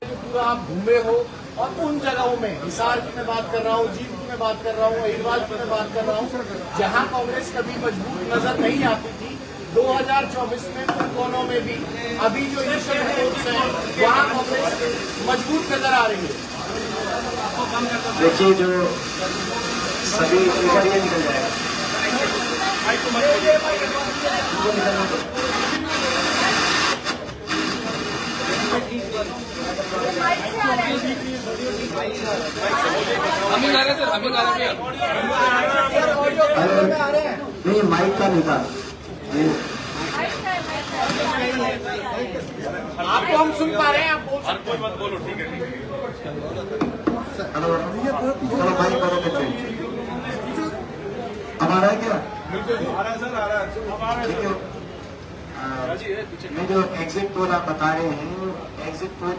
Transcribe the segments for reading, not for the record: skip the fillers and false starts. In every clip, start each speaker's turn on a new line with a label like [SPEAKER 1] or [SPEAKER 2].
[SPEAKER 1] पूरा आप घूमे हो और उन जगहों में हिसार की मैं बात कर रहा हूँ, जींद की मैं बात कर रहा हूँ, अहिरवाल की मैं बात कर रहा हूँ, जहाँ कांग्रेस कभी मजबूत नजर नहीं आती थी, 2024 में उन कोनों में भी अभी जो इनिशियल रिपोर्ट्स हैं वहाँ कांग्रेस मजबूत नजर आ रही है।
[SPEAKER 2] देखिए जो सभी निकल जाएगा नहीं, माइक का नहीं था।
[SPEAKER 1] आपको हम सुन पा रहे हैं, आप बोल सकते हैं।
[SPEAKER 3] मत बोलो, ठीक है।
[SPEAKER 2] हेलो, चलो माइक बंद करते हैं। अब आ रहा है क्या?
[SPEAKER 3] आ रहा है सर, आ रहा है।
[SPEAKER 2] ठीक है। मैं जो एग्जिट पोल आप बता रहे हैं, वो एग्जिट पोल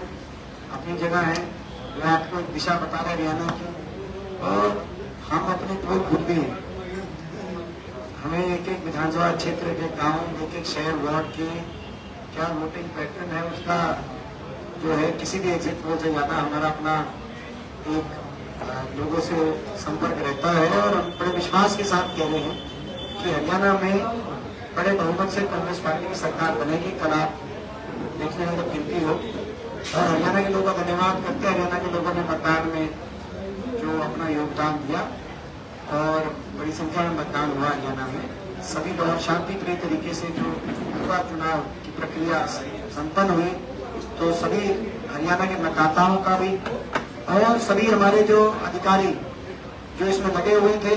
[SPEAKER 2] अपनी जगह है, वो आपको दिशा बता रहे हरियाणा की, और हम अपने पोल खुद भी हैं। हमें एक एक विधानसभा क्षेत्र के गांव, एक एक शहर, वार्ड के क्या वोटिंग पैटर्न है उसका जो है किसी भी एग्जिट पोल से ज्यादा हमारा अपना एक लोगों से संपर्क रहता है। और हम बड़े विश्वास के साथ कह रहे हैं कि हरियाणा में बड़े बहुमत से कांग्रेस पार्टी की सरकार बनेगी। कल आप देखने में जब गिनती हो, और हरियाणा के लोगों का धन्यवाद करते हैं। हरियाणा के लोगों ने मतदान में जो अपना योगदान दिया और बड़ी संख्या में मतदान हुआ हरियाणा में, सभी बहुत शांतिप्रिय तरीके से जो पूरा चुनाव की प्रक्रिया संपन्न हुई, तो सभी हरियाणा के मतदाताओं का भी और सभी हमारे जो अधिकारी जो इसमें लगे हुए थे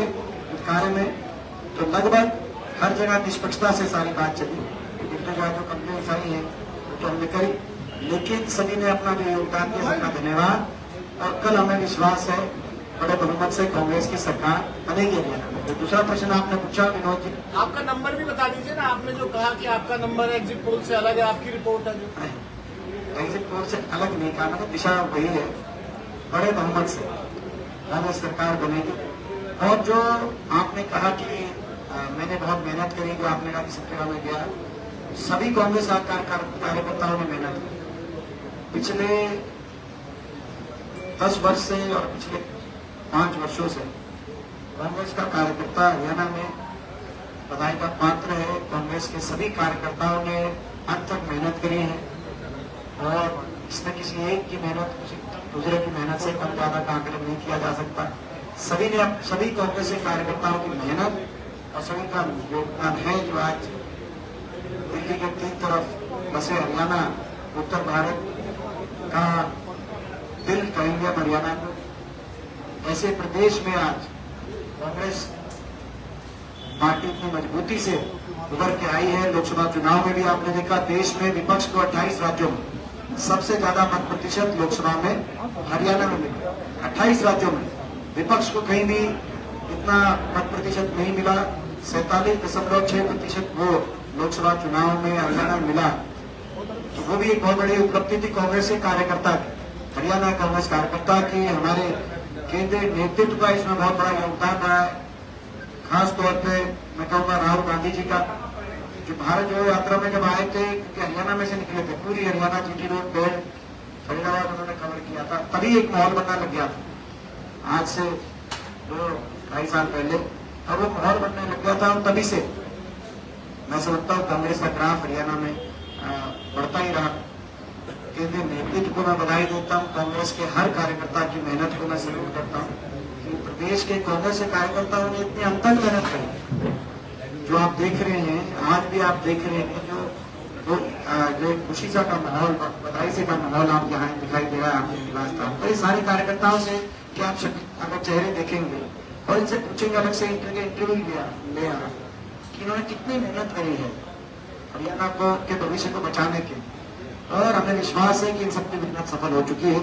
[SPEAKER 2] कार्य में, तो लगभग हर जगह निष्पक्षता से सारी बात चली। एक दो जगह जो कंप्लेंट्स आई है तो हमने करी, लेकिन सभी ने अपना जो योगदान दिया सबका धन्यवाद। और कल हमें विश्वास है बड़े बहुमत से कांग्रेस की सरकार बनेगी हरियाणा में। तो दूसरा प्रश्न आपने पूछा विनोद जी,
[SPEAKER 1] आपका नंबर भी बता दीजिए ना। आपने जो कहा कि आपका नंबर एग्जिट पोल से अलग है, आपकी रिपोर्ट है जो
[SPEAKER 2] एग्जिट पोल से अलग नहीं कहा, मतलब दिशा वही है, बड़े बहुमत से कांग्रेस सरकार बनेगी। और जो आपने कहा कि मैंने बहुत मेहनत करी, जो आपने कहा कि सब जगह में गया, सभी कांग्रेस कार्यकर्ताओं ने मेहनत की पिछले 10 वर्ष से और पिछले 5 वर्षों से। कांग्रेस का कार्यकर्ता हरियाणा में बधाई का पात्र है। कांग्रेस के सभी कार्यकर्ताओं ने अंत तक मेहनत करी है, और इसमें किसी एक की मेहनत किसी दूसरे की मेहनत से कम ज्यादा का आकलन नहीं किया जा सकता। सभी कांग्रेस के कार्यकर्ताओं की मेहनत और सभी का योगदान है जो आज दिल्ली के 3 तरफ बसे हरियाणा, उत्तर भारत का दिल कहेंगे हम हरियाणा को, ऐसे प्रदेश में आज कांग्रेस पार्टी इतनी मजबूती से उभर के आई है। लोकसभा चुनाव में भी आपने देखा, देश में विपक्ष को 28 राज्यों में सबसे ज्यादा मत प्रतिशत लोकसभा में हरियाणा में मिला। 28 राज्यों में विपक्ष को कहीं भी इतना मत प्रतिशत नहीं मिला। 47.6% वो लोकसभा चुनाव में हरियाणा में मिला, तो वो भी एक बहुत बड़ी उपलब्धि थी कांग्रेस के कार्यकर्ता की, हरियाणा कांग्रेस कार्यकर्ता की। हमारे केंद्रीय नेतृत्व का इसमें बहुत बड़ा योगदान रहा है। खास तौर पे मैं कहूँगा राहुल गांधी जी का, जो भारत जोड़ो यात्रा में जब आए थे, क्योंकि हरियाणा में से निकले थे, पूरी Haryana GT road belt Faridabad उन्होंने कवर किया था, तभी एक माहौल बनना लग गया था। आज से 2-2.5 साल पहले अब वो माहौल बनने लग गया था, और तभी से मैं समझता हूँ कांग्रेस का ग्राफ हरियाणा में बढ़ता ही रहा। केंद्रीय नेतृत्व को मैं बधाई देता हूँ, कांग्रेस के हर कार्यकर्ता की मेहनत को मैं सैल्यूट करता हूँ कि प्रदेश के कांग्रेस के कार्यकर्ताओं ने इतनी अंतक मेहनत करी। जो आप देख रहे हैं, आज भी आप देख रहे हैं, जो खुशी सा का माहौल, बधाई से का माहौल आप यहाँ दिखाई दे रहा है आपके निवास स्थान पर। सारे कार्यकर्ताओं से कि आप अगर चेहरे देखेंगे और इनसे पूछेंगे, अलग से इंटरव्यू ले आ कि इन्होंने कितनी मेहनत करी है हरियाणा को के भविष्य को बचाने के, और हमें विश्वास है कि इन सबकी मेहनत सफल हो चुकी है,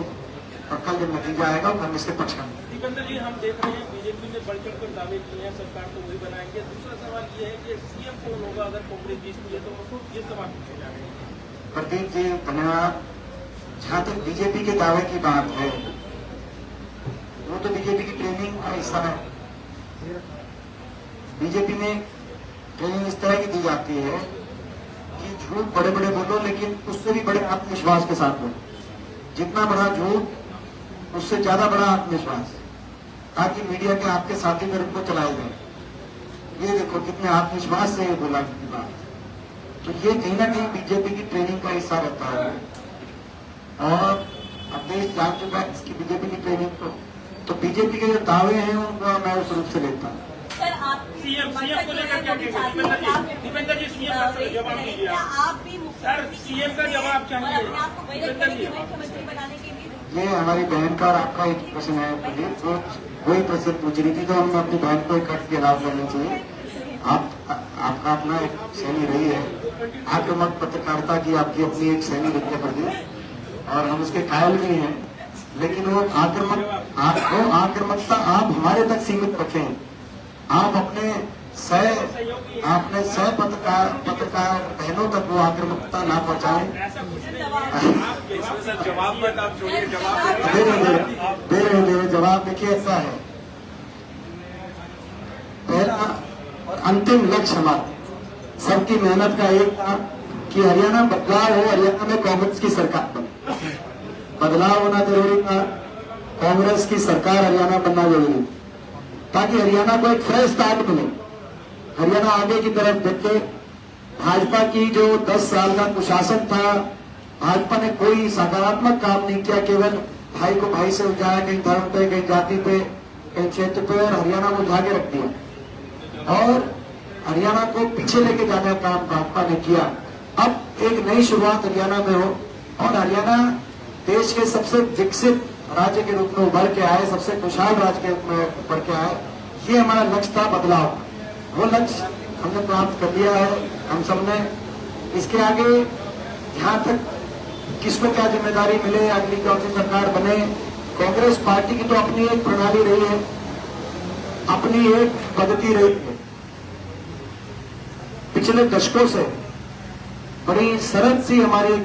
[SPEAKER 2] और कल जब नतीजा आएगा तो हम इसके पक्ष में।
[SPEAKER 3] दीपेंद्र जी, हम देख रहे हैं बीजेपी ने बढ़ चढ़कर दावे किए हैं, सरकार तो वही बनाएंगे। दूसरा सवाल ये है कि सीएम कौन होगा अगर कांग्रेस जीतती है, तो ये सवाल पूछे जा रहे हैं।
[SPEAKER 2] प्रदीप जी धन्यवाद। जहाँ तक बीजेपी के दावे की बात है, वो तो बीजेपी की ट्रेनिंग का हिस्सा है। बीजेपी में ट्रेनिंग इस तरह की दी जाती है कि झूठ बड़े बड़े बोलो, लेकिन उससे भी बड़े आत्मविश्वास के साथ बोलो। जितना बड़ा झूठ उससे ज्यादा बड़ा आत्मविश्वास, ताकि मीडिया के आपके साथी वर्ग को चलाए जाए। ये देखो कितने आत्मविश्वास से ये बोला की बात। तो ये कहीं ना कहीं बीजेपी की ट्रेनिंग का हिस्सा रहता है, और अब देश जान चुका है इसकी बीजेपी की ट्रेनिंग को। तो बीजेपी के जो दावे हैं उनको मैं उस रूप से लेता हूँ।
[SPEAKER 4] सर आप
[SPEAKER 3] सीएम को लेकर क्या कहेंगे? दीपेंद्र जी सीएम का जवाब दीजिए।
[SPEAKER 4] आप भी
[SPEAKER 3] सर सीएम का जवाब चाहिए दीपेंद्र जी।
[SPEAKER 4] मुख्यमंत्री बनाने के लिए
[SPEAKER 2] ये हमारी बहन का और आपका एक प्रश्न है प्रदीप, वो वही प्रश्न पूछ रही थी, तो हम अपनी बहन को इकट्ठ के अलाव करना चाहिए। आपका अपना एक शैली रही है, आक्रामक पत्रकारिता की आपकी अपनी एक शैली रही है प्रदीप, और हम उसके कायल भी हैं। लेकिन वो आक्रामकता आप हमारे तक सीमित रखें। आप अपने सह पत्रकार बहनों तक वो आक्रामकता ना पहुंचाएं।
[SPEAKER 3] ऐसा कुछ नहीं है। जवाब मत आप छोड़िए, जवाब
[SPEAKER 2] दे रहे जवाब देखिए ऐसा है। पहला और अंतिम लक्ष्य हमारा सबकी मेहनत का एक था कि हरियाणा बदलाव हो, हरियाणा में कांग्रेस की सरकार बने। बदलाव होना जरूरी था, कांग्रेस की सरकार हरियाणा बनना जरूरी, ताकि हरियाणा को एक फ्रेश स्टार्ट मिले, हरियाणा आगे की तरफ देखे। भाजपा की जो 10 साल का कुशासन था, भाजपा ने कोई सकारात्मक काम नहीं किया, केवल भाई को भाई से उलझाया, कहीं धर्म पे, कहीं जाति पे, कहीं क्षेत्र पे, और हरियाणा को उलझा के रख दिया और हरियाणा को पीछे लेके जाने का काम भाजपा ने किया। अब एक नई शुरुआत हरियाणा में हो और हरियाणा देश के सबसे विकसित राज्य के रूप में उभर के आए, सबसे खुशहाल राज्य के रूप में उभर के आए। ये हमारा लक्ष्य था, बदलाव। वो लक्ष्य हमने प्राप्त कर लिया है हम सबने। इसके आगे यहाँ तक किसको क्या जिम्मेदारी मिले, अगली कौन सी सरकार बने, कांग्रेस पार्टी की तो अपनी एक प्रणाली रही है, अपनी एक पद्धति रही है। पिछले दशकों से बड़ी सरल सी हमारी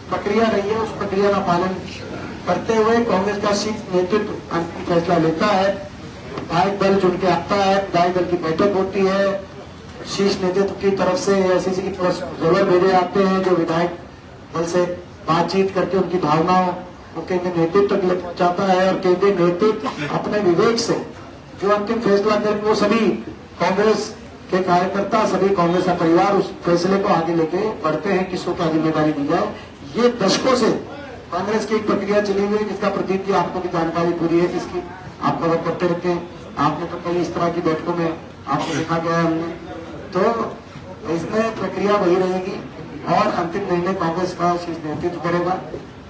[SPEAKER 2] प्रक्रिया रही है, उस प्रक्रिया का पालन करते हुए कांग्रेस का शीर्ष नेतृत्व अंतिम फैसला लेता है। विधायक दल चुन के आता है, विधायक दल की बैठक होती है, शीर्ष नेतृत्व की तरफ से एआईसीसी की तरफ से ऑब्जर्वर भेजे आते हैं, जो विधायक दल से बातचीत करके उनकी भावनाओं को केंद्रीय नेतृत्व तक ले पहुंचाता है, और केंद्रीय नेतृत्व अपने विवेक से जो अंतिम फैसला करके वो सभी कांग्रेस के कार्यकर्ता, सभी कांग्रेस का परिवार उस फैसले को आगे लेके बढ़ते हैं, किसको क्या जिम्मेदारी दी जाए। ये दशकों से कांग्रेस की एक प्रक्रिया चली हुई है, जिसका प्रदीप जी आपको भी जानकारी पूरी है, जिसकी आप कवर करते रहते हैं। आपने तो कई इस तरह की बैठकों में आपको देखा गया है हमने, तो इसमें प्रक्रिया वही रहेगी और अंतिम निर्णय कांग्रेस का शीर्ष नेतृत्व करेगा,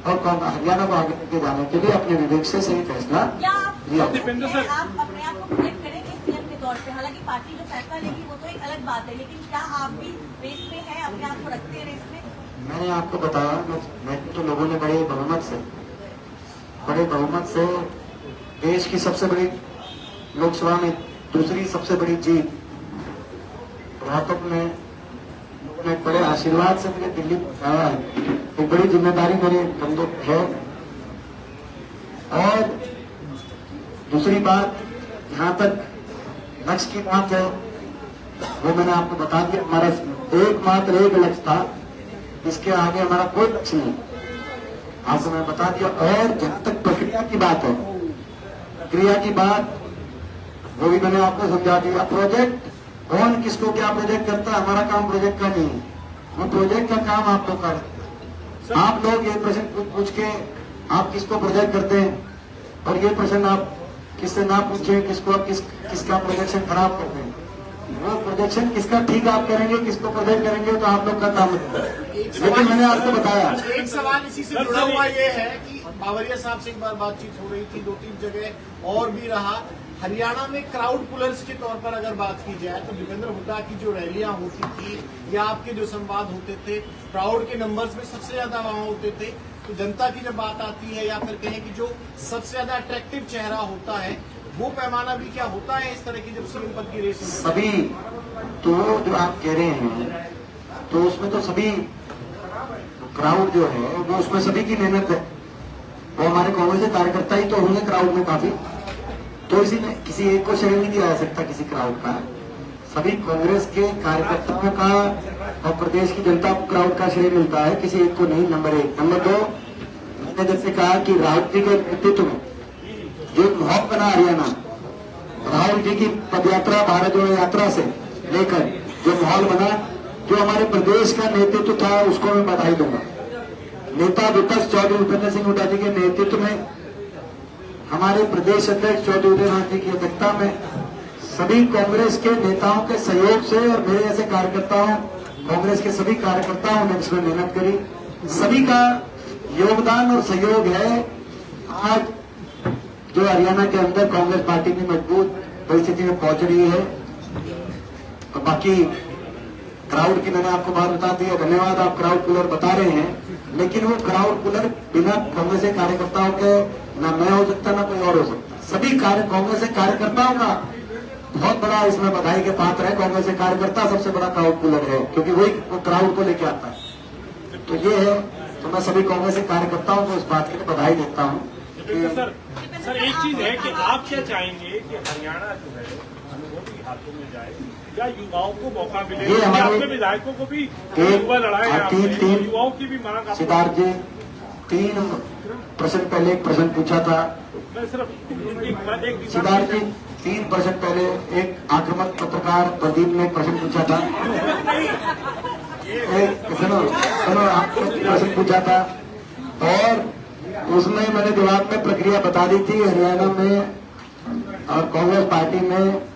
[SPEAKER 2] और हरियाणा को आगे लेके जाने के लिए अपने विवेक से सही फैसला लिया।
[SPEAKER 3] दीपेंद्र सर,
[SPEAKER 4] आप अपने आप को प्रोजेक्ट करेंगे सीएम के तौर पे, हालांकि पार्टी जो फैसला लेगी वो तो एक अलग बात है, लेकिन क्या आप भी रेस में हैं, अपने आप को रखते हैं रेस में?
[SPEAKER 2] मैंने आपको बताया, मैं तो लोगों ने बड़े बहुमत से देश की सबसे बड़ी लोकसभा में दूसरी सबसे बड़ी जीत रोहतक में लोगों ने बड़े आशीर्वाद से मुझे दिल्ली पहुंचाया है। एक बड़ी जिम्मेदारी मेरे कंधों पे है। और दूसरी बात, जहां तक लक्ष्य की बात है, वो मैंने आपको बता दिया, हमारा एकमात्र एक लक्ष्य था, इसके आगे हमारा कोई लक्ष्य नहीं, आपको मैं बता दिया। और जहां तक प्रक्रिया की बात है, प्रक्रिया की बात वो भी मैंने आपको समझा दिया। प्रोजेक्ट कौन किसको क्या प्रोजेक्ट करता है, हमारा काम प्रोजेक्ट का नहीं है, वो प्रोजेक्ट का काम आप लोग करते हैं। आप लोग ये प्रश्न पूछ के आप किसको प्रोजेक्ट करते हैं, और ये प्रश्न आप किससे ना पूछे किसको किसका प्रोजेक्शन खराब करते हैं। वो प्रोजेक्शन किसका ठीक आप करेंगे, किसको प्रोजेक्ट करेंगे, तो आप लोग का काम है। लेकिन मैंने आपको बताया,
[SPEAKER 1] एक सवाल इसी से जुड़ा हुआ ये है कि बावरिया साहब से एक बार बातचीत हो रही थी, 2-3 जगह और भी रहा, हरियाणा में क्राउड पुलर्स के तौर पर अगर बात की जाए तो दीपेंद्र हुड्डा की जो रैलियां होती थी या आपके जो संवाद होते थे, क्राउड के नंबर्स में सबसे ज्यादा वहां होते थे। तो जनता की जब बात आती है, या फिर कहें कि जो सबसे ज्यादा अट्रैक्टिव चेहरा होता है, वो पैमाना भी क्या होता है इस तरह की जब सीएम पद की रेस में?
[SPEAKER 2] सभी तो जो आप कह रहे हैं, तो उसमें तो सभी क्राउड जो है वो उसमें सभी की मेहनत है। वो हमारे कांग्रेस के कार्यकर्ता ही तो होंगे क्राउड में काफी, तो इसी में किसी एक को श्रेय नहीं दिया जा सकता किसी क्राउड का। सभी कांग्रेस के कार्यकर्ताओं का और प्रदेश की जनता को क्राउड का श्रेय मिलता है, किसी एक को नहीं। नंबर 1। नंबर 2, मैंने जैसे कहा कि राहुल जी के नेतृत्व में जो माहौल बना हरियाणा, राहुल जी की पदयात्रा, भारत जोड़ो यात्रा से लेकर जो माहौल बना, जो हमारे प्रदेश का नेतृत्व था, उसको मैं बधाई दूंगा। नेता विपक्ष चौधरी उपेंद्र सिंह हुड्डा जी के नेतृत्व में, हमारे प्रदेश अध्यक्ष चौधरी उदयनाथ जी की अध्यक्षता में, सभी कांग्रेस के नेताओं के सहयोग से और मेरे ऐसे कार्यकर्ताओं, कांग्रेस के सभी कार्यकर्ताओं ने इसमें मेहनत करी। सभी का योगदान और सहयोग है आज जो हरियाणा के अंदर कांग्रेस पार्टी की मजबूत परिस्थिति में पहुंच रही है। और बाकी क्राउड की मैंने आपको बात बता दी है, धन्यवाद। आप क्राउड कूलर बता रहे हैं, लेकिन वो क्राउड कूलर बिना कांग्रेस के कार्यकर्ताओं के ना मैं हो सकता ना कोई और हो सकता। सभी कांग्रेस के कार्यकर्ताओं का बहुत बड़ा इसमें बधाई के पात्र है। कांग्रेस के कार्यकर्ता सबसे बड़ा क्राउड कूलर है, क्योंकि वही वो क्राउड को लेके आता है। तो ये है, तो मैं सभी कांग्रेस के कार्यकर्ताओं को इस बात के लिए बधाई देता हूँ।
[SPEAKER 3] सर एक चीज है कि आप क्या चाहेंगे कि हरियाणा जो है अनुभवी हाथों में जाए या युवाओं को मौका मिले?
[SPEAKER 2] ये हमारे
[SPEAKER 3] आपके विधायकों को भी युवा लड़ाए हैं आपने,
[SPEAKER 2] तीन
[SPEAKER 3] युवाओं की भी मांग आपको।
[SPEAKER 2] सिद्धार्थ जी 3 प्रश्न पहले एक प्रश्न पूछा था।
[SPEAKER 3] मैं सिर्फ एक
[SPEAKER 2] सिद्धार्थ जी 3 प्रश्न पहले एक आक्रामक पत्रकार प्रदीप ने एक प्रश्न पूछा था। सुनो आपने प्रश्न पूछा था और उसमें मैंने जवाब में प्रक्रिया बता दी थी। हरियाणा में और कांग्रेस पार्टी में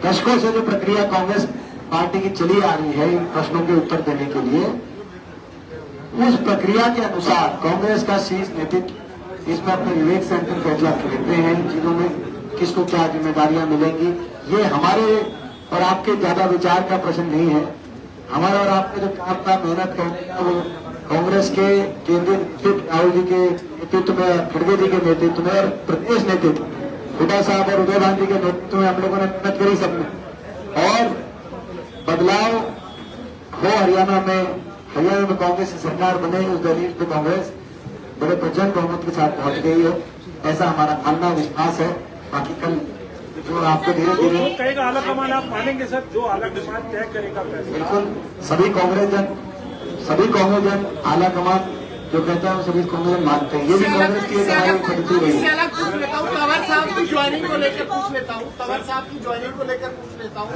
[SPEAKER 2] दशकों से जो प्रक्रिया कांग्रेस पार्टी की चली आ रही है इन प्रश्नों के उत्तर देने के लिए, उस प्रक्रिया के अनुसार कांग्रेस का शीर्ष नेतृत्व इसमें अपने विवेक से अंतिम फैसला लेते हैं। इन चीजों में किसको क्या जिम्मेदारियां मिलेंगी, ये हमारे और आपके ज्यादा विचार का प्रश्न नहीं है। हमारा और आपका जो काम था, मेहनत करने का, वो कांग्रेस के केंद्रीय नेतृत्व राहुल जी के नेतृत्व में, खड़गे जी के नेतृत्व में और प्रदेश नेतृत्व हुड्डा साहब और उदयभान जी के नेतृत्व में हम लोगों ने मेहनत करी सबने। और बदलाव हो हरियाणा में कांग्रेस की सरकार बने, उस दलील पे कांग्रेस बड़े प्रचंड बहुमत के साथ पहुंच गई है, ऐसा हमारा मानना विश्वास है। बाकी कल जो आपको धीरे धीरे
[SPEAKER 3] कहेगा आला कमान आप मानेंगे सर, जो आला कमान तय करेगा फैसला।
[SPEAKER 2] बिल्कुल सभी कांग्रेस जन आला कमान जो कहता है वो सभी कांग्रेस मानते हैं। ये भी कांग्रेस की एक हमारी पद्धति रही
[SPEAKER 1] इससे
[SPEAKER 2] है।
[SPEAKER 1] अलग पूछ लेता हूँ, तंवर साहब की ज्वाइनिंग को लेकर पूछ लेता हूँ, तंवर साहब की ज्वाइनिंग को लेकर पूछ लेता हूँ।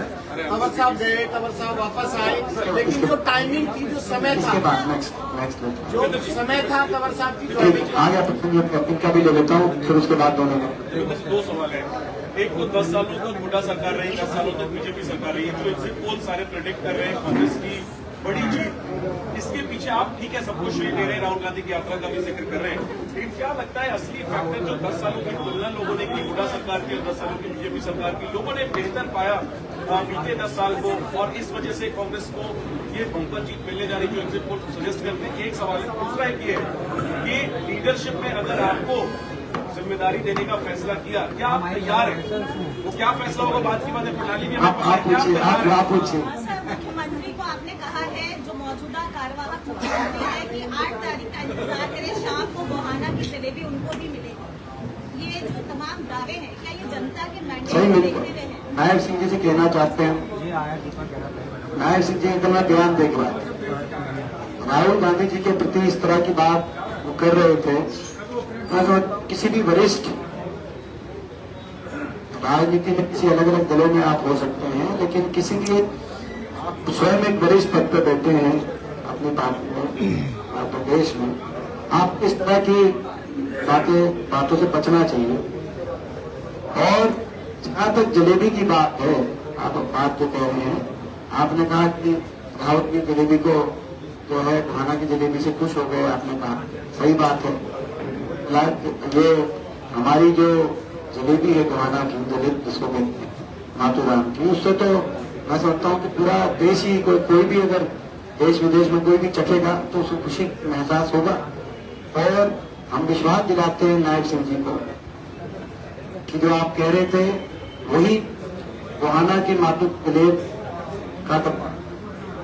[SPEAKER 1] तंवर साहब गए, तंवर साहब वापस आए, लेकिन जो टाइमिंग थी, जो समय
[SPEAKER 2] इसके
[SPEAKER 1] था,
[SPEAKER 2] बाद नेक्स्ट
[SPEAKER 1] जो समय था तंवर साहब की ज्वाइनिंग
[SPEAKER 2] आ गया प्रश्न का भी ले लेता हूँ, फिर उसके बाद दोनों में
[SPEAKER 3] 2 सवाल है। एक तो 10 सालों तक हुड्डा सरकार रही, 10 सालों तक बीजेपी सरकार रही, जो एग्जिट पोल सारे प्रेडिक्ट कर रहे हैं कांग्रेस की बड़ी जीत। इसके पीछे आप ठीक है सब कुछ श्रेय दे रहे हैं, राहुल गांधी की यात्रा का भी जिक्र कर रहे हैं, लेकिन क्या लगता है असली फैक्टर जो 10 सालों की तुलना लोगों ने की हुड्डा सरकार की और 10 सालों की बीजेपी सरकार की, लोगों ने बेहतर पाया बीते 10 साल को, और इस वजह से कांग्रेस को ये बंपर जीत मिलने जा रही जो एग्जिट पोल सजेस्ट करते हैं। एक सवाल है। दूसरा एक ये है कि लीडरशिप में अगर आपको जिम्मेदारी देने का फैसला किया, क्या आप तैयार हैं? वो क्या फैसला होगा बात की बात है, प्रणाली में
[SPEAKER 2] आप पूछिए, आप पूछिए।
[SPEAKER 4] सर, मुख्यमंत्री को आपने कहा है, जो मौजूदा कार्यवाहक मुख्यमंत्री है, कि 8 तारीख का इंतजार करें, शाम को गोहाना की जलेबी उनको भी मिलेगी। ये जो तमाम दावे हैं, क्या ये जनता के मैंडेट
[SPEAKER 2] सही
[SPEAKER 4] को
[SPEAKER 2] में
[SPEAKER 4] देखते हुए हैं?
[SPEAKER 2] नायब सिंह जी से कहना चाहते हैं, नायब सिंह जी एकदम बयान देख रहा है। राहुल गांधी जी के प्रति इस तरह की बात वो कर रहे थे, किसी भी वरिष्ठ राजनीति में किसी अलग अलग दलों में आप हो सकते हैं, लेकिन किसी भी आप स्वयं एक वरिष्ठ पद पर बैठे हैं अपनी पार्टी में और प्रदेश में, आप इस तरह की बातों से बचना चाहिए। और जहां तक जलेबी की बात है, आप बात जो कह रहे हैं, आपने कहा कि राहुल की जलेबी को जो है खाना की जलेबी से खुश हो गए, आपने कहा सही बात है। ये हमारी जो जलेबी है गोहाना की, जलेबी जिसको कहते हैं माथुराम की, उससे तो मैं समझता हूँ कि पूरा देश ही, कोई भी अगर देश विदेश में कोई भी चखेगा तो उसको खुशी महसूस होगा। और हम विश्वास दिलाते हैं नायब सिंह जी को कि जो आप कह रहे थे वही गोहाना की मातु जलेब का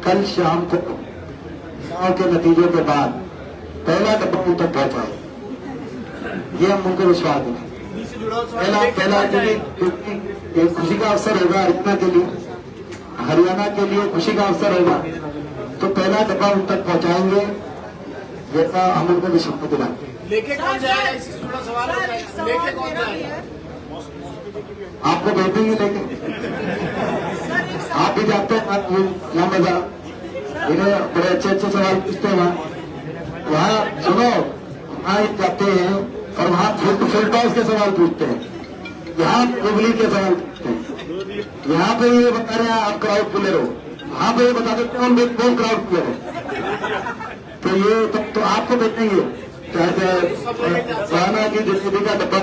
[SPEAKER 2] कल शाम को चुनाव के नतीजों के बाद पहला डब्बा तक पहुंचाए, ये हम उनको विश्वास दें। पहला क्योंकि खुशी का अवसर होगा हरियाणा के लिए, हरियाणा के लिए खुशी का अवसर होगा, तो पहला डब्बा उन तक पहुंचाएंगे, जैसा हम उनको विश्वास दिलाते हैं।
[SPEAKER 1] लेके कौन जाएगा? इससे जुड़ा सवाल होता है, लेके कौन जाएगा?
[SPEAKER 2] आपको भेजेंगे लेके, आप भी जाते हैं यहाँ मजा, इन्हें बड़े अच्छे अच्छे सवाल पूछते हैं वहाँ सुनो, वहाँ जाते हैं और वहाँ फुल टॉस के सवाल पूछते हैं, यहाँ गुगली के सवाल पूछते हैं, यहाँ पे ये बता रहे हैं आप क्राउड पुलर हो, वहाँ पे ये बता देते हैं कौन क्राउड पुलर है। तो ये तो आपको भेजेंगे, चाहे की जिंदगी का डब्बा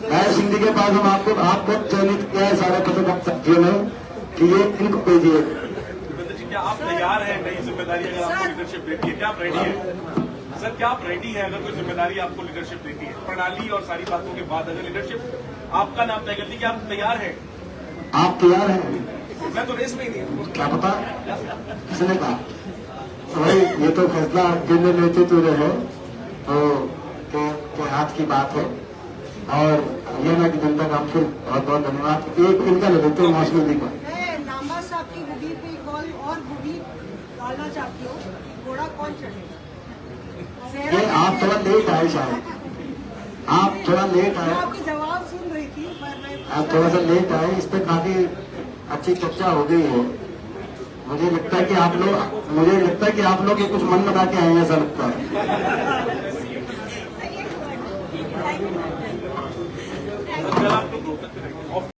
[SPEAKER 2] नया सिंधी के पास हम आपको चयनित किया है सारे पत्रकार साथियों ने कि ये इनको भेजिए।
[SPEAKER 3] क्या आप तैयार हैं नई जिम्मेदारी अगर आपको लीडरशिप देती है? क्या आप रेडी है सर? क्या आप रेडी हैं अगर कोई जिम्मेदारी आपको लीडरशिप देती है? प्रणाली और सारी बातों के बाद अगर लीडरशिप आपका नाम तय करती है, क्या आप तैयार हैं?
[SPEAKER 2] आप तैयार हैं?
[SPEAKER 3] मैं तो रेस में ही नहीं हूँ।
[SPEAKER 2] क्या पता किसने कहा? भाई ये तो फैसला जिन नेतृत्व में है तो के हाथ की बात है। और हरियाणा की जनता का आपको बहुत बहुत धन्यवाद। एक इनका ले लेते हैं मौसमी जी का।
[SPEAKER 5] नामा साहब की गुडी पे कॉल और गुडी डालना चाहती हो, घोड़ा कौन चढ़ेगा?
[SPEAKER 2] ये आप थोड़ा लेट आए शायद, आप थोड़ा लेट आए,
[SPEAKER 5] आपके जवाब सुन रही थी पर मैं
[SPEAKER 2] आप थोड़ा सा लेट आए। इस पे काफी अच्छी चर्चा हो गई है। मुझे लगता है कि आप लोग ये कुछ मन बना के आए हैं, ऐसा लगता है।
[SPEAKER 3] कल आप लोग